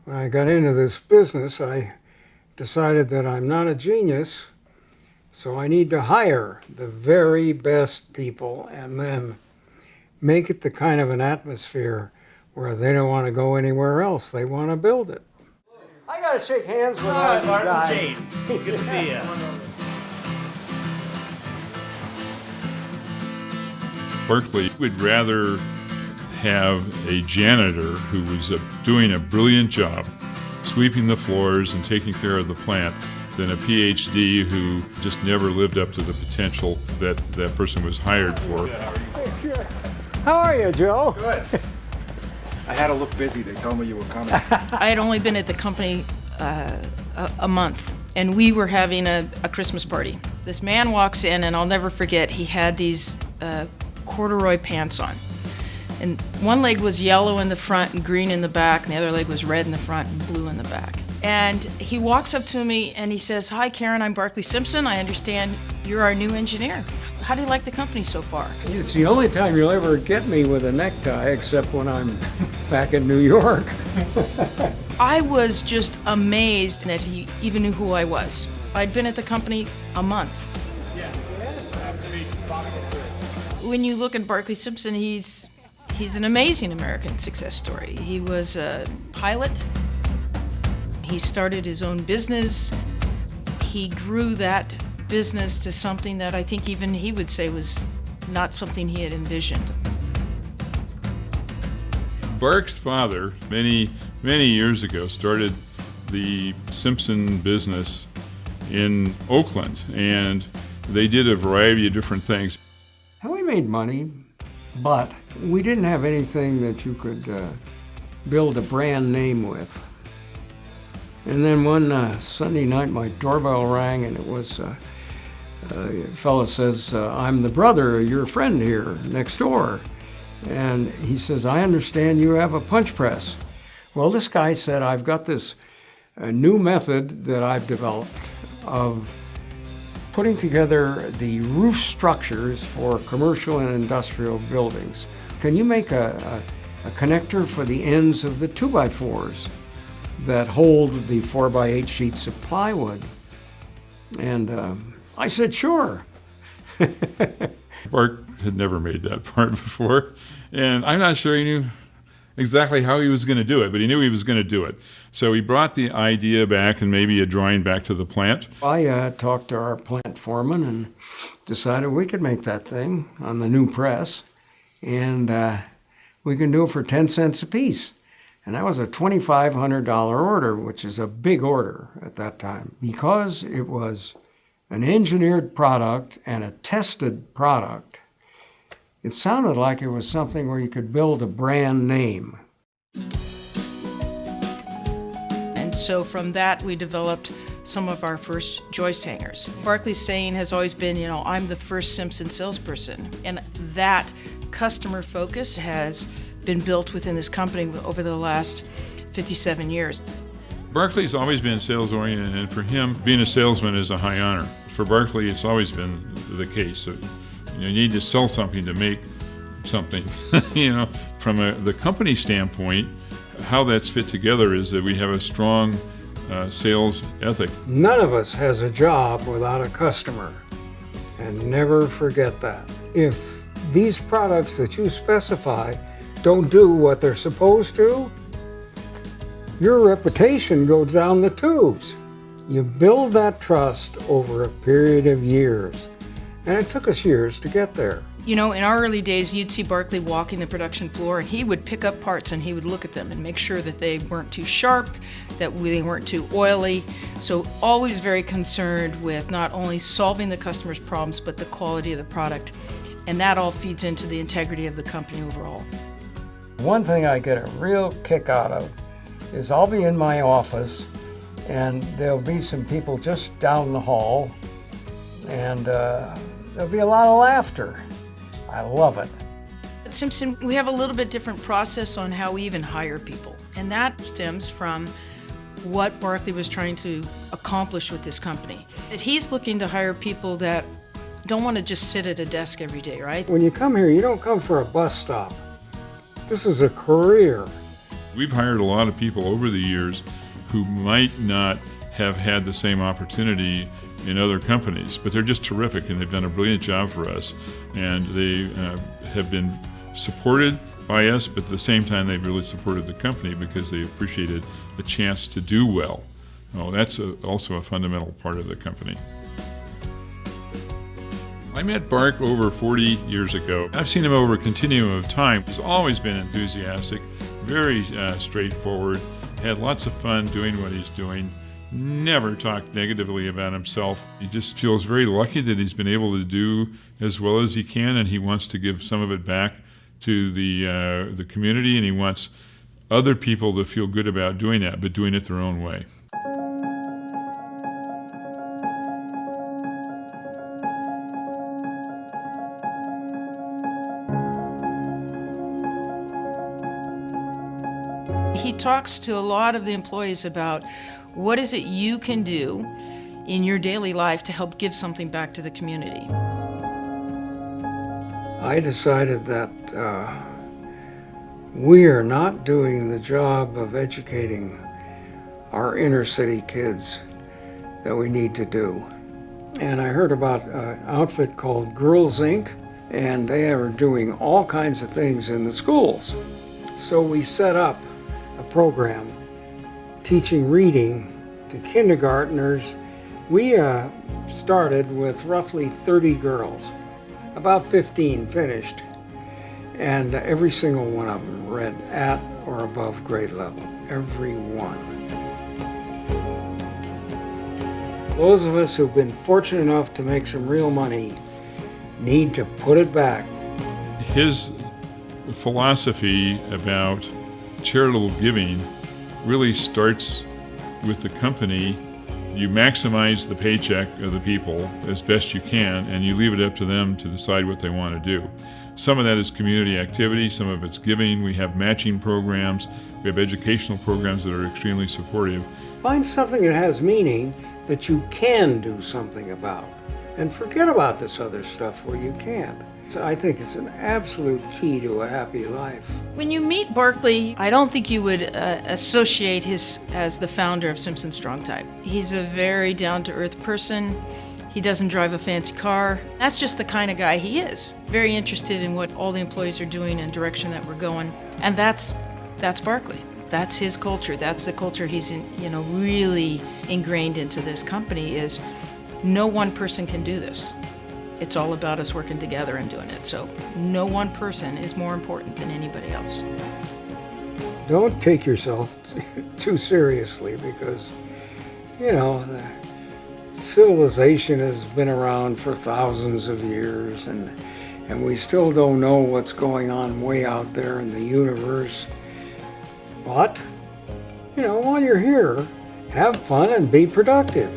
When I got into this business, I decided that I'm not a genius, so I need to hire the very best people and then make it the kind of an atmosphere where they don't want to go anywhere else. They want to build it. I got to shake hands with all you guys. James, good to see you. Barclay would rather have a janitor who was doing a brilliant job, sweeping the floors and taking care of the plant, than a PhD who just never lived up to the potential that that person was hired for. How are you, Joe? Good. I had to look busy. They told me you were coming. I had only been at the company a month, and we were having a Christmas party. This man walks in, and I'll never forget, he had these corduroy pants on. And one leg was yellow in the front and green in the back, and the other leg was red in the front and blue in the back. And he walks up to me and he says, "Hi, Karen, I'm Barclay Simpson. I understand you're our new engineer. How do you like the company so far?" It's the only time you'll ever get me with a necktie, except when I'm back in New York. I was just amazed that he even knew who I was. I'd been at the company a month. When you look at Barclay Simpson, he's an amazing American success story. He was a pilot. He started his own business. He grew that business to something that I think even he would say was not something he had envisioned. Bark's father, many years ago, started the Simpson business in Oakland, and they did a variety of different things. And we made money, but we didn't have anything that you could build a brand name with. And then one Sunday night, my doorbell rang, and it was a fellow says, "I'm the brother of your friend here next door." And he says, "I understand you have a punch press." Well, this guy said, "I've got this new method that I've developed of putting together the roof structures for commercial and industrial buildings. Can you make a connector for the ends of the 2x4s that hold the 4x8 sheets of plywood?" And I said, "Sure." Bark had never made that part before, and I'm not sure he knew exactly how he was going to do it, but he knew he was going to do it. So he brought the idea back and maybe a drawing back to the plant. I talked to our plant foreman and decided we could make that thing on the new press, and we can do it for 10 cents a piece. And that was a $2,500 order, which is a big order at that time, because it was an engineered product and a tested product. It sounded like it was something where you could build a brand name. And so from that, we developed some of our first joist hangers. Barclay's saying has always been, "I'm the first Simpson salesperson." And that customer focus has been built within this company over the last 57 years. Barclay's always been sales-oriented, and for him, being a salesman is a high honor. For Barclay, it's always been the case. So, you need to sell something to make something. From the company standpoint, how that's fit together is that we have a strong sales ethic. None of us has a job without a customer, and never forget that. If these products that you specify don't do what they're supposed to, your reputation goes down the tubes. You build that trust over a period of years, and it took us years to get there. In our early days, you'd see Barclay walking the production floor, and he would pick up parts and he would look at them and make sure that they weren't too sharp, that they weren't too oily. So always very concerned with not only solving the customer's problems, but the quality of the product. And that all feeds into the integrity of the company overall. One thing I get a real kick out of is I'll be in my office and there'll be some people just down the hall, and there'll be a lot of laughter. I love it. At Simpson, we have a little bit different process on how we even hire people, and that stems from what Barclay was trying to accomplish with this company. That he's looking to hire people that don't want to just sit at a desk every day, right? When you come here, you don't come for a bus stop. This is a career. We've hired a lot of people over the years who might not have had the same opportunity in other companies, but they're just terrific and they've done a brilliant job for us. And they have been supported by us, but at the same time they've really supported the company because they appreciated the chance to do well. Oh, that's also a fundamental part of the company. I met Bark over 40 years ago. I've seen him over a continuum of time. He's always been enthusiastic, very straightforward, had lots of fun doing what he's doing, never talked negatively about himself. He just feels very lucky that he's been able to do as well as he can, and he wants to give some of it back to the community, and he wants other people to feel good about doing that, but doing it their own way. He talks to a lot of the employees about what is it you can do in your daily life to help give something back to the community. I decided that we are not doing the job of educating our inner city kids that we need to do. And I heard about an outfit called Girls Inc., and they are doing all kinds of things in the schools. So we set up a program teaching reading to kindergartners. We started with roughly 30 girls. About 15 finished, and every single one of them read at or above grade level. Every one. Those of us who've been fortunate enough to make some real money need to put it back. His philosophy about charitable giving really starts with the company. You maximize the paycheck of the people as best you can, and you leave it up to them to decide what they want to do. Some of that is community activity, some of it's giving. We have matching programs, we have educational programs that are extremely supportive. Find something that has meaning that you can do something about, and forget about this other stuff where you can't. So I think it's an absolute key to a happy life. When you meet Barclay, I don't think you would associate as the founder of Simpson Strong Tie. He's a very down-to-earth person. He doesn't drive a fancy car. That's just the kind of guy he is. Very interested in what all the employees are doing and direction that we're going. And that's Barclay. That's his culture. That's the culture he's really ingrained into this company is no one person can do this. It's all about us working together and doing it. So no one person is more important than anybody else. Don't take yourself too seriously because, the civilization has been around for thousands of years and we still don't know what's going on way out there in the universe. But, while you're here, have fun and be productive.